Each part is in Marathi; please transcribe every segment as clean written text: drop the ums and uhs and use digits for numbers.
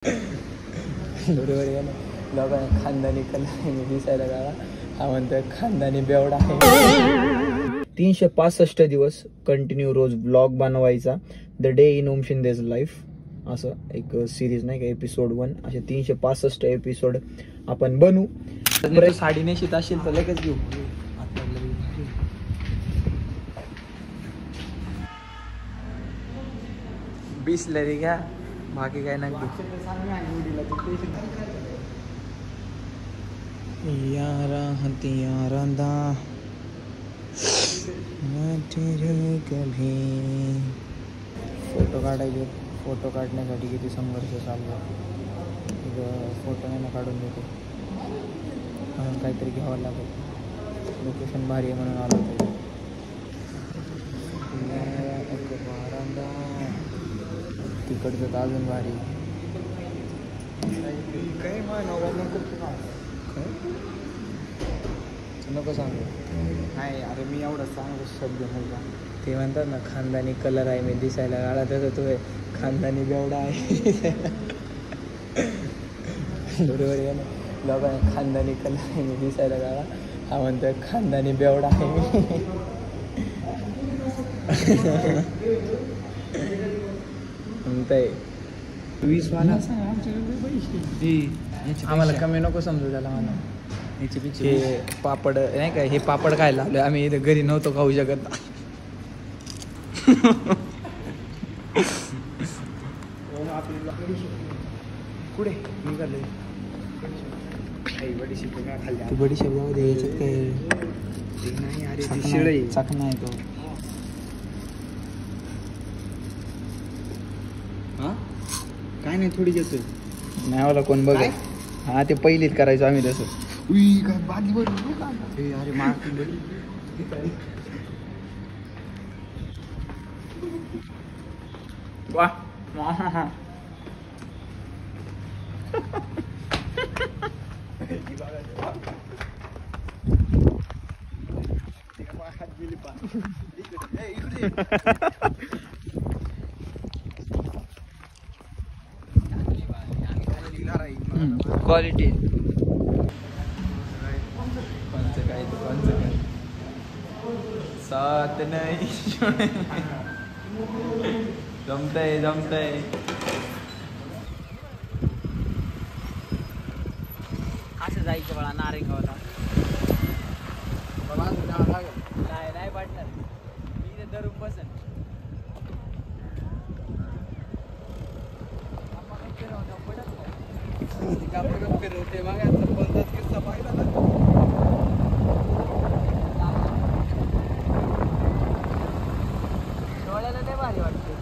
बरोबर आहे ना. लोकांना खानदानी कला दिसायला लागला. हा म्हणतोय खानदानी बेवडा आहे. 365 दिवस कंटिन्यू रोज ब्लॉग बनवायचा. The day in Om Shinde's life असं एक सिरीज नाही का, एपिसोड 1 असे 365 एपिसोड आपण बनवू. साडी नेशीत असेल तर लगेच घेऊ. बिसलरी घ्या, बाकी काय नाही. यारा हथियारा दा कभी फोटो काढायचे. फोटो काढण्यासाठी किती संघर्ष चालू आहे. फोटो नाही ना काढून देतो म्हणून काहीतरी घ्यावं लागेल. लोकेशन भारी आहे म्हणून आलो पाहिजे. तिकडचं तर अजून भारी. काय नको सांगू. नाही अरे मी एवढा चांगला शब्द नाही का. ते म्हणतात ना खानदानी कलर आहे मी दिसायला गाळा, तसं तो खानदानी बेवडा आहे. बरोबर आहे ना. लोकांना खानदानी कलर आहे मी दिसायला गाळा. हा म्हणतोय खानदानी बेवडा आहे. म्हणताय 20 वाला आम्हाला कमी नको समजू त्याला. म्हणा हे पापड नाही का, हे पापड काय लावले आम्ही इथे घरी नव्हतो खाऊ शकत. पुढे निघाले बडी शब्दामध्ये याच्यात काय चाकणा आहे तो. काय नाही थोडी घेतोय नाही मला कोण बघ. हा ते पहिलीच करायचो आम्ही तसं. अरे वा क्वालिटी कोणचं काय सात नाही. जमतंय असं जायचं बाळा नारेगावला. नाही पाडणार मी इथे धरून बसन. फिरवते मग कोणताच किस्सा पाहिला ना. डोळ्याला नाही भारी वाटते.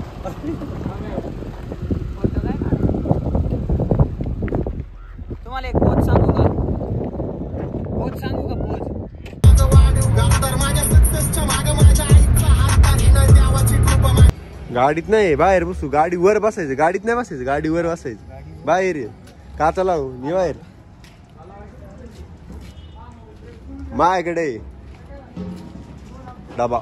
कोणतं काय ना तुम्हाला एक पोच सांगू का. गाडीत नाही बाहेर बसू. गाडी वर बसायचं. गाडीत नाही बसायचं. गाडी वर बसायचं. बाहेर काचा लावू मी बाहेर. माझ्याकडे डबा.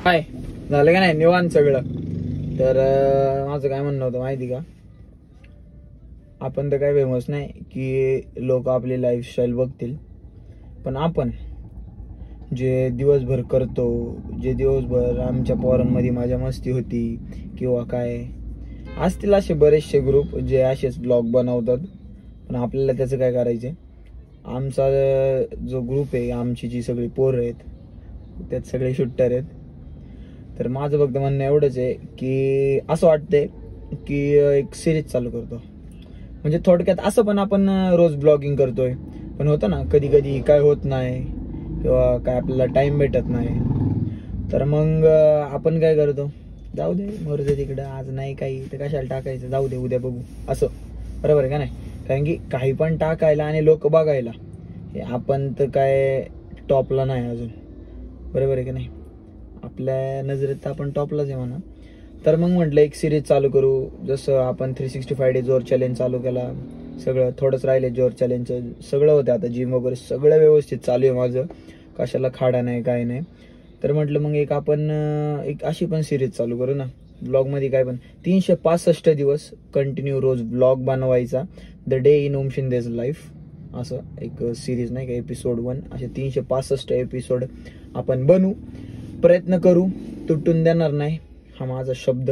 काय झालं का नाही निवांत सगळं. तर माझं काय म्हणणं होतं माहिती का. आपण तर काय फेमस नाही की लोक आपली लाईफस्टाईल बघतील, पण आपण जे दिवसभर करतो, जे दिवसभर आमच्या पोरांमध्ये माझ्या मस्ती होती किंवा काय असतील असे बरेचसे ग्रुप जे असेच ब्लॉग बनवतात. पण आपल्याला त्याचं काय करायचं. आमचा जो ग्रुप आहे, आमची जी सगळी पोरं आहेत त्यात सगळे शूटर आहेत. तर माझं फक्त म्हणणं एवढंच आहे की असं वाटतंय की एक सिरीज चालू करतो. म्हणजे थोडक्यात असं पण आपण रोज ब्लॉगिंग करतोय, पण होतं ना कधी कधी काय होत नाही किंवा काय आपल्याला टाइम भेटत नाही. तर मग आपण काय करतो, जाऊ दे मरू तिकडं, आज नाही काही तर कशाला टाकायचं, जाऊ दे उद्या बघू असं. बरोबर आहे का नाही. कारण की काही पण टाकायला आणि लोक बघायला हे आपण तर काय टॉपला नाही अजून. बरोबर आहे का नाही. आपल्या नजरेत तर आपण टॉपलाच आहे म्हणा. तर मग म्हटलं एक सिरीज चालू करू. जसं आपण 365 डेज जोर चॅलेंज चालू केला, सगळं थोडंच राहिले जोर चॅलेंजचं. सगळं होतं आता जिम वगैरे सगळं व्यवस्थित चालू आहे माझं. कशाला खाडा नाही काय नाही. तर म्हटलं मग एक आपण एक अशी पण सिरीज चालू करू ना ब्लॉगमध्ये. काय पण 365 दिवस कंटिन्यू रोज ब्लॉग बनवायचा, the day in Om Shinde's life, असं एक सिरीज नाही का, एपिसोड 1 असे 365 एपिसोड आपण बनवू, प्रयत्न करू, तुटून देणार नाही, हा माझा शब्द.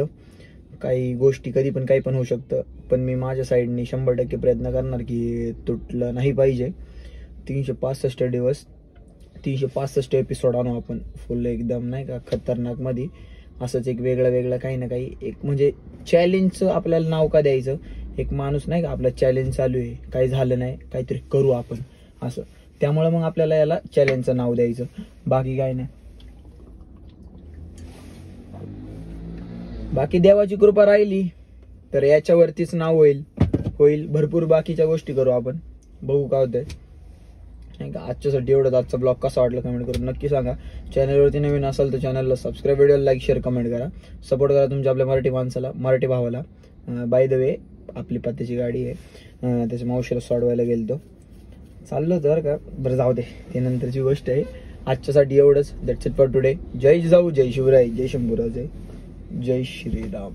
काही गोष्टी कधी पण काही पण होऊ शकतं, पण मी माझ्या साईडनी 100% प्रयत्न करणार की तुटलं नाही पाहिजे. 365 दिवस 365 एपिसोड आणू आपण फुल एकदम नाही का खतरनाक मध्ये. असंच एक वेगळं काही ना काही एक म्हणजे चॅलेंजचं आपल्याला नाव का द्यायचं, एक माणूस नाही का आपला चॅलेंज चालू आहे, काही झालं नाही काहीतरी करू आपण असं, त्यामुळे मग आपल्याला याला चॅलेंजचं नाव द्यायचं, बाकी काय नाही. बाकी देवाची कृपा राहिली तर याच्यावरतीच नाव होईल. भरपूर बाकीच्या गोष्टी करू आपण, बघू काय होतंय नाही का. आजच्यासाठी एवढंच. आजचा ब्लॉग कसा वाटला कमेंट करून नक्की सांगा. चॅनलवरती नवीन असाल तर चॅनलला सबस्क्राईब, व्हिडिओला लाईक, शेअर, कमेंट करा. सपोर्ट करा तुमच्या आपल्या मराठी माणसाला, मराठी भावाला. बाय द वे आपली पत्त्याची गाडी आहे, त्याच्या मावशीला सोडवायला गेलतो, चाललो तर का बरं जाऊ दे, ते नंतरची गोष्ट आहे. आजच्यासाठी एवढंच. That's it for today. जय जिजाऊ, जय शिवराय, जय शंभूराजे, जय श्रीराम.